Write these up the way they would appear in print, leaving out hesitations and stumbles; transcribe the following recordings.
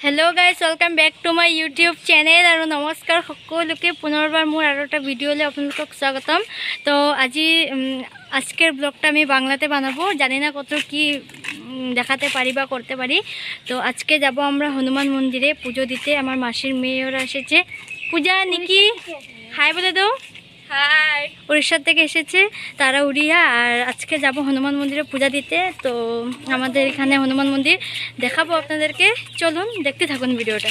Hello guys welcome back to my YouTube channel और नमस्कार सकलोके पुनर्बार मोर और एटा भिडिओले आपनालोকক स्वागतम। तो আজি आजकेर ब्लगटा आमी बांगलाते बानाबो, जानि ना कत कि देखाते पारी बा करते पारी। तो आज के जाबो आमरा हनुमान मंदिरे पुजो दिते। आमार मासिर मेयेरा एसेছে। पूजा निकी हाय बोले दो। हाय। उड़ीसा থেকে এসেছে তারা উড়িয়া। আর আজকে যাব হনুমান মন্দিরে পূজা দিতে। তো আমাদের এখানে হনুমান মন্দির দেখাবো আপনাদেরকে, চলুন দেখতে থাকুন ভিডিওটা।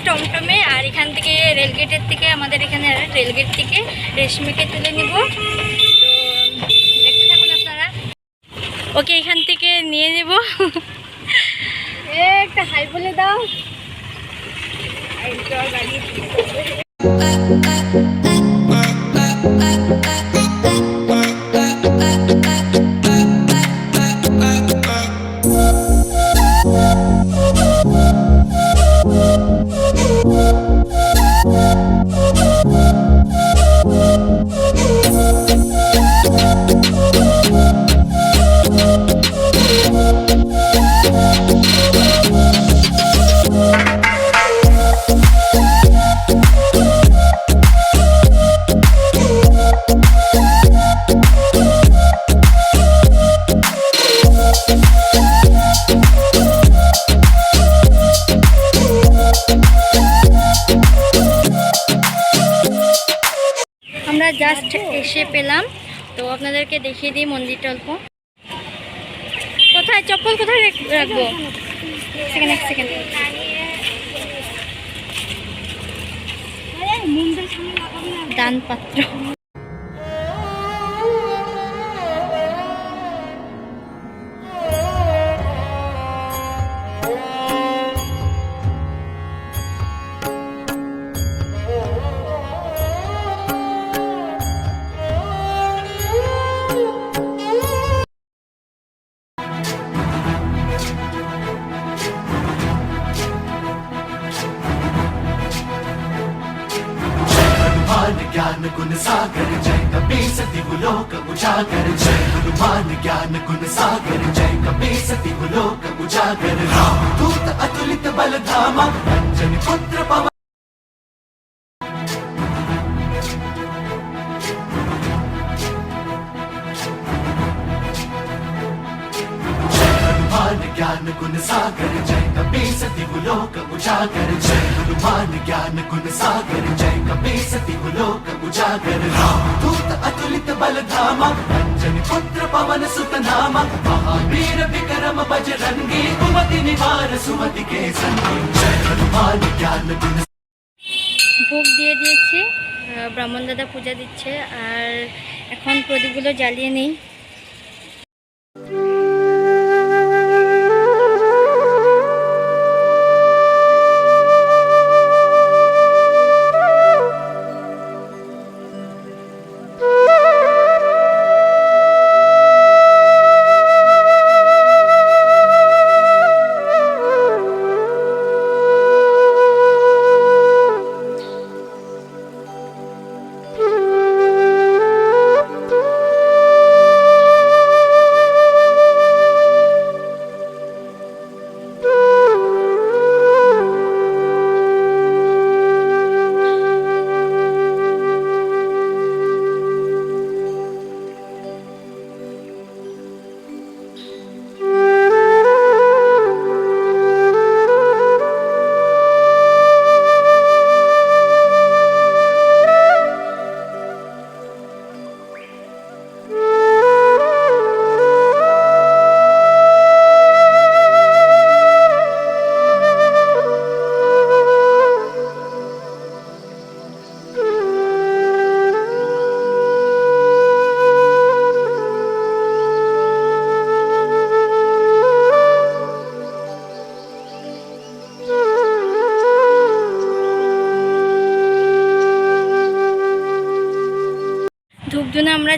टमटमे और एखान रेलगेटर रेलगेट रेशमीके तुले निब। तो देखते थाकुन आपनारा। ओके एखान निये निब। एक हाई बोले दाओ। জাস্ট এসে পেলাম। তো আপনাদেরকে দেখিয়ে দিই মন্দিরটা অল্প। কোথায় চপ্পল কোথায় রাখবো? সেকেন্ড এক সেকেন্ড। দান পাত্র। ज्ञान गुण सागर जय कपी सती लोक उजागर। जय हनुमान ज्ञान गुण सागर जय कपी सती लोक उजागर। राम दूत अतुलित बल धामा अंजनी पुत्र पवन। ज्ञान गुण सागर जय कपी सती लोक उजागर। जय हनुमान ज्ञान गुण सागर जय कपी सती लोक उजागर। राम दूत अतुलित बल धामा अंजनी पुत्र पवन सुत नामा। महावीर विक्रम बजरंगी कुमति निवार सुमति के संगी। जय हनुमान ज्ञान गुण। ভোগ দিয়ে দিয়েছি, ব্রাহ্মণ দাদা পূজা দিচ্ছে। আর এখন প্রদীপগুলো জ্বালিয়ে নেই।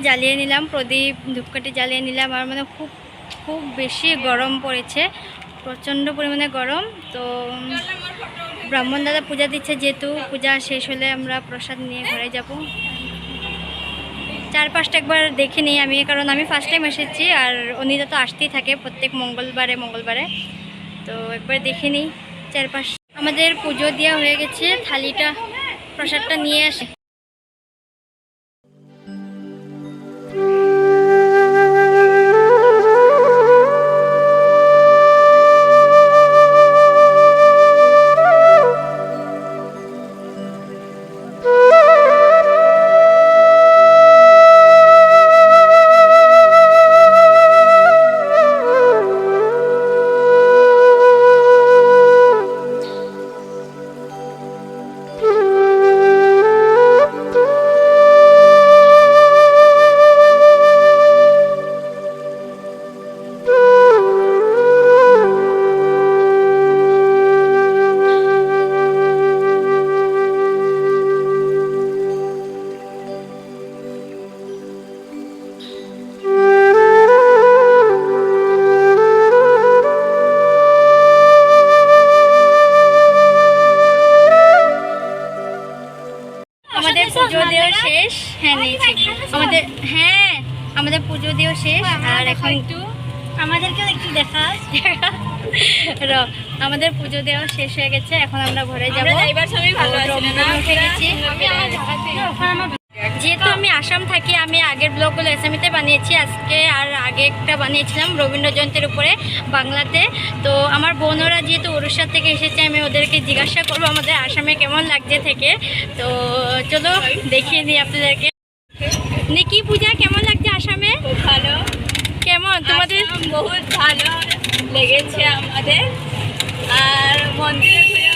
জ্বালিয়ে নিলাম, প্রদীপ ধূপকাঠি জ্বালিয়ে নিলাম। আর মানে খুব খুব বেশি গরম পড়েছে, প্রচণ্ড পরিমাণে গরম। তো ব্রাহ্মণ দাদা পূজা দিচ্ছে, যেহেতু পূজা শেষ হলে আমরা প্রসাদ নিয়ে ঘরে যাব। চারপাশটা একবার দেখে নিই আমি, কারণ আমি ফার্স্ট টাইম এসেছি আর অনিতা তো আসতেই থাকে প্রত্যেক মঙ্গলবারে। তো একবার দেখে নিই চারপাশ। আমাদের পুজো দেওয়া হয়ে গেছে, থালিটা প্রসাদটা নিয়ে আসে। আমাদের পুজো দেওয়া শেষ। হ্যাঁ নিয়েছি আমাদের পুজো দেওয়া শেষ। আর এখন আমাদেরকেও একটু দেখা আমাদের পুজো দেওয়া শেষ হয়ে গেছে, এখন আমরা ঘরে যাবো। উঠে গেছি। যেহেতু আমি আসাম থাকি, আমি আগের ব্লগগুলো এসামিতে বানিয়েছি, আজকে আর আগে একটা বানিয়েছিলাম রবীন্দ্র জয়ন্তীর উপরে বাংলাতে। তো আমার বোনরা যেহেতু উড়িষ্যা থেকে এসেছে, আমি ওদেরকে জিজ্ঞাসা করবো আমাদের আসামে কেমন লাগছে থেকে। তো চলো দেখিয়ে দিই আপনাদেরকে। নিকি পূজা কেমন লাগছে আসামে? খুব ভালো। কেমন তোমাদের? বহুত ভালো লেগেছে আমাদের, আর মন্দিরে ঘুরে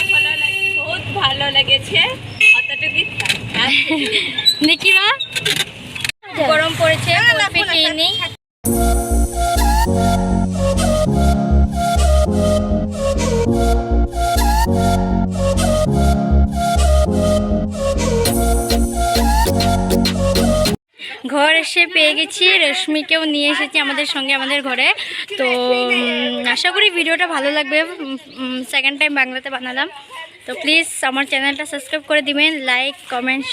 বহুত ভালো লেগেছে। অতটুকুই নিকিরা গরম পড়েছে, কুলফি খেয়ে নিই। ঘর এসে পেয়ে গেছি, রশ্মিকেও নিয়ে এসেছি আমাদের সঙ্গে আমাদের ঘরে। তো আশা করি ভিডিওটা ভালো লাগবে। সেকেন্ড টাইম বাংলাতে বানালাম। তো প্লিজ আমার চ্যানেলটা সাবস্ক্রাইব করে দিবেন, লাইক কমেন্ট